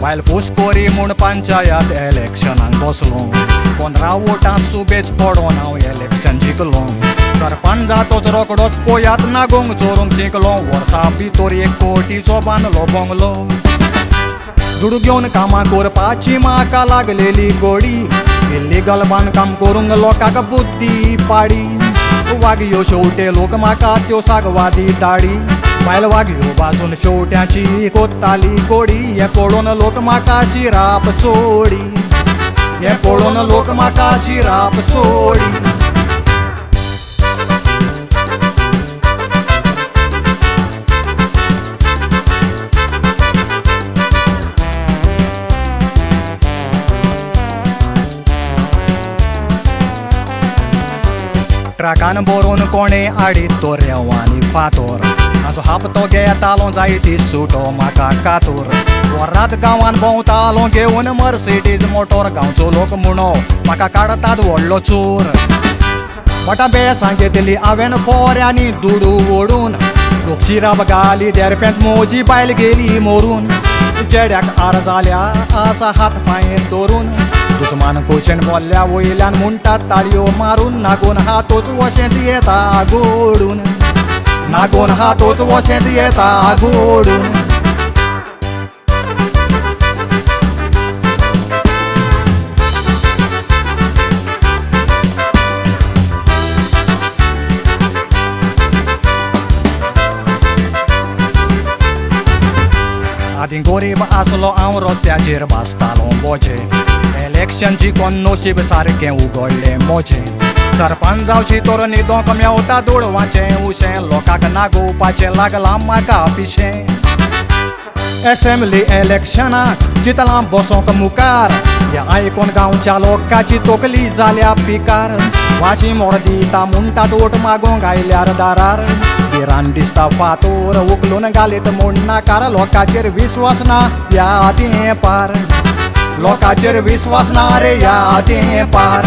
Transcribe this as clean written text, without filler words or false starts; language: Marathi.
बायल पोस्कोरी म्हूण पंचायत इलेक्शनाक बसलो 15 वोटां सुबेज पडोन हांव इलेक्शन जिखलो सरपंचाचोच रोकडोच पोयात नागोंग चोरूंक जिंकलो वर्सा भितर 1 कोटीचो बांदलो बंगलो दुडू घेवन कामां करपाची म्हाका लागलेली गोडी इल्लीगल बांदकाम करूंक लोकांक बुद्धी पाडी वागयो शेवटे लोक म्हाका त्यो सागवादी दाडी बायल वागयो बाजून शेवट्याची कोत्ताली गोडी हे पळोवन लोक म्हाका शिराप सोडी हे पळोवन लोक म्हाका शिराप सोडी ट्रकान बरोवन कोणे आडीत तो रेंवांनी फातोर हाचो हापतो घेतालो जायती सुटो म्हाका कातूर वरात गांवान भोंवतालो घेवन मर्सिडीज मोटोर गांवचो लोक म्हणो म्हाका काडतात व्हडलो चोर मोठा बेसां घेतली हांवें फोऱ्यांनी दुडू ओडून लोक शिराब घाली देरपेंत मोजी बायल गेली मोरून चेड्याक आर जाल्या आसा हात पांय दवरून दुस्मान कुशेन बोल्ल्या वयल्यान म्हणटात ताळयो मारून नागोन हातूच वशेंत येता घोडून नागोन हातूच वशेंत येता घोडून आदीं गरीब आसलो हांव रस्त्याचेर भासतालो बोजे इलेक्शन जिखोन नशीब सारकें उगडलें मोजें सरपंच जावची तर न्हिदोंक मेवता दुडवाचें उशें लोकांक नागोवपाचें लागलां म्हाका पिशें असेंब्ली इलेक्शनाक चिंतलां बसोंक मुखार हें आयकून गांवच्या लोकांची तोकली जाल्या पिकार वाशी मोड दिता म्हणटात वोट मागोंक आयल्यार दारार भिरान दिसता फातोर उखलून घालीत म्हूण नाकार लोकांचेर विश्वास ना या तें पार लोकांचेर विश्वास ना रे या तें पार